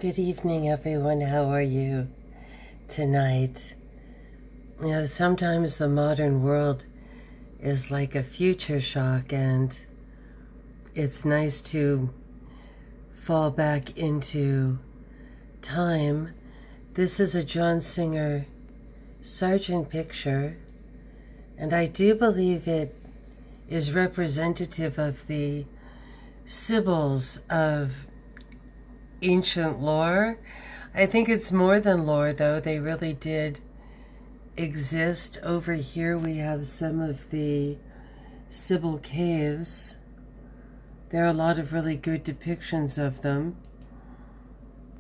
Good evening, everyone. How are you tonight? Sometimes the modern world is like a future shock, and it's nice to fall back into time. This is a John Singer Sargent picture, and I do believe it is representative of the Sybils of ancient lore. I think it's more than lore, though. They really did exist. Over here we have some of the Sybil caves. There are a lot of really good depictions of them.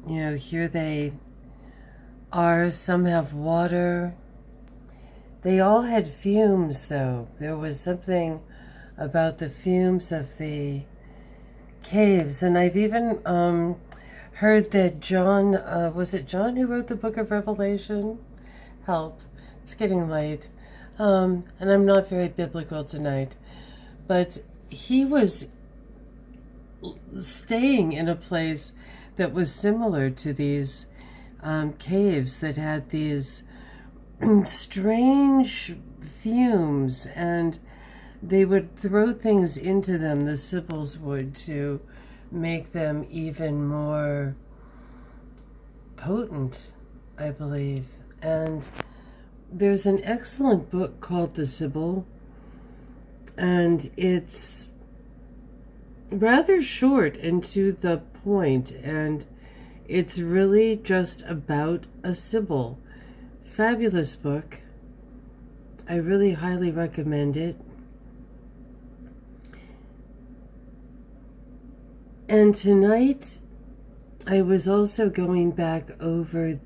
Here they are. Some have water. They all had fumes, though. There was something about the fumes of the caves, and I've even heard that John, was it John who wrote the book of Revelation? Help, it's getting late. And I'm not very biblical tonight, but he was staying in a place that was similar to these caves that had these strange fumes, and they would throw things into them, the Sybils would, to make them even more potent, I believe. And there's an excellent book called The Sybil, and it's rather short and to the point, and it's really just about a Sybil. Fabulous book. I really highly recommend it. And tonight, I was also going back over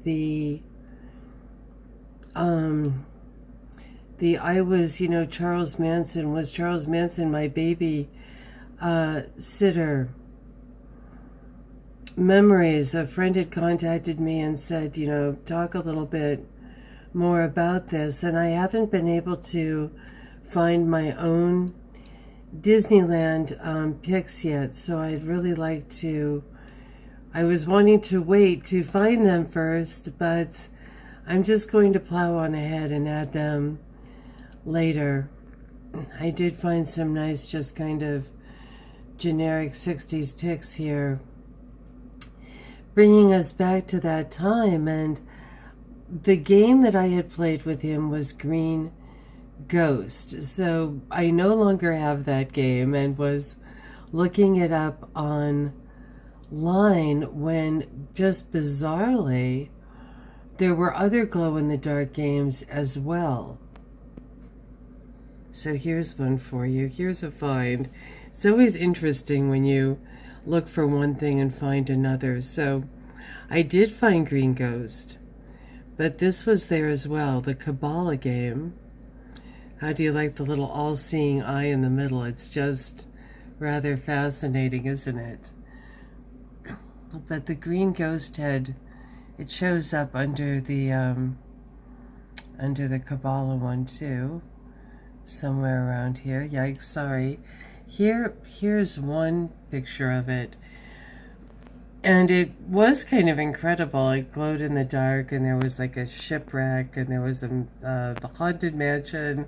Charles Manson. Was Charles Manson my baby sitter? Memories. A friend had contacted me and said, talk a little bit more about this. And I haven't been able to find my own Disneyland pics yet, so I'd really like to. I was wanting to wait to find them first, but I'm just going to plow on ahead and add them later. I did find some nice, just kind of generic 60s pics here, bringing us back to that time. And the game that I had played with him was Green Ghost. So I no longer have that game, and was looking it up online when, just bizarrely, there were other glow-in-the-dark games as well. So here's one for you. Here's a find. It's always interesting when you look for one thing and find another. So I did find Green Ghost, but this was there as well, the Ka-bala game. How do you like the little all-seeing eye in the middle? It's just rather fascinating, isn't it? But the Green Ghost head, it shows up under the Ka-bala one too, somewhere around here. Yikes! Sorry. Here's one picture of it, and it was kind of incredible. It glowed in the dark, and there was like a shipwreck, and there was a haunted mansion.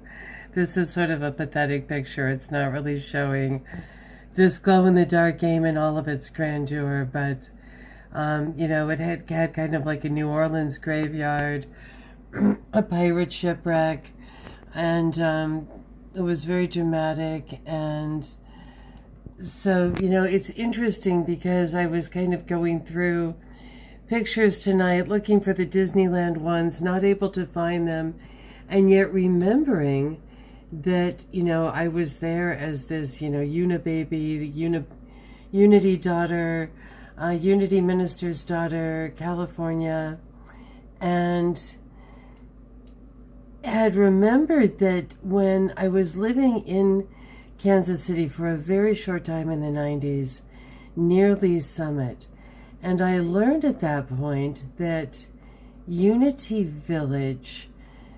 This is sort of a pathetic picture. It's not really showing this glow-in-the-dark game in all of its grandeur, but it had kind of like a New Orleans graveyard, a pirate shipwreck, and it was very dramatic. And so, it's interesting because I was kind of going through pictures tonight, looking for the Disneyland ones, not able to find them, and yet remembering that, I was there as this, Unibaby, the Unity daughter, Unity minister's daughter, California, and had remembered that when I was living in Kansas City for a very short time in the 90s, near Lee's Summit, and I learned at that point that Unity Village,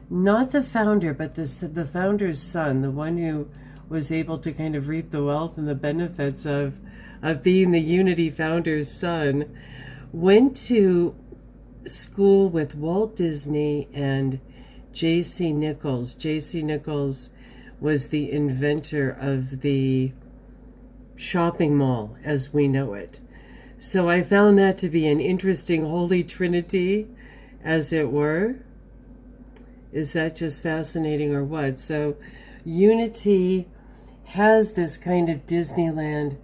not the founder, but the founder's son, the one who was able to kind of reap the wealth and the benefits of being the Unity founder's son, went to school with Walt Disney and J.C. Nichols. J.C. Nichols was the inventor of the shopping mall as we know it. So I found that to be an interesting holy trinity, as it were. Is that just fascinating or what? So Unity has this kind of Disneyland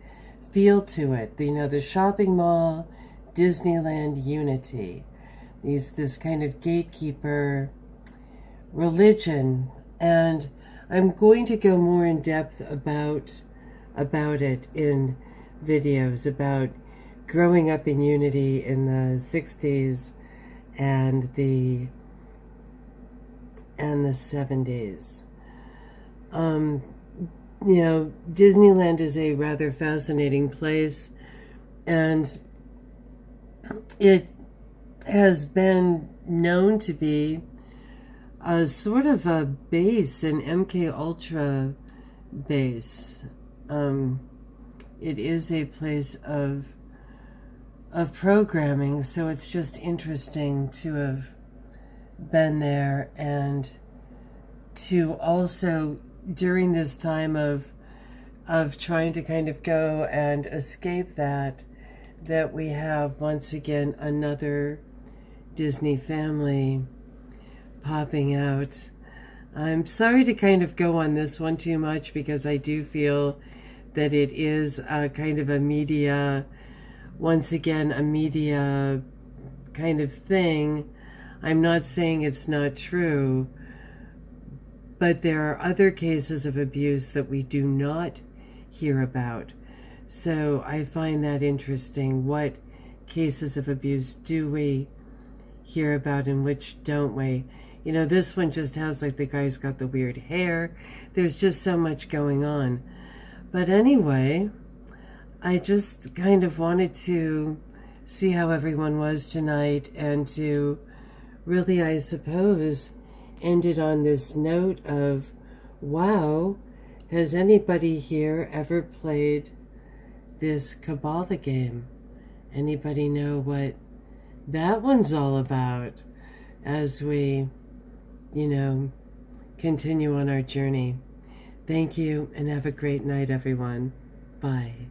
feel to it. You know, the shopping mall, Disneyland, Unity. This kind of gatekeeper religion. And I'm going to go more in depth about it in videos about growing up in Unity in the 60s and the 70s. You know, Disneyland is a rather fascinating place, and it has been known to be a sort of a base, an MK Ultra base. It is a place of programming, so it's just interesting to have been there, and to also during this time of trying to kind of go and escape that we have once again another Disney family popping out. I'm sorry to kind of go on this one too much, because I do feel that it is a kind of a media, once again, a media kind of thing. I'm not saying it's not true, but there are other cases of abuse that we do not hear about. So I find that interesting. What cases of abuse do we hear about and which don't we? You know, this one just has, like, the guy's got the weird hair. There's just so much going on. But anyway, I just kind of wanted to see how everyone was tonight, and to really, I suppose, end it on this note of, wow, has anybody here ever played this Ka-bala game? Anybody know what that one's all about as we, you know, continue on our journey? Thank you, and have a great night, everyone. Bye.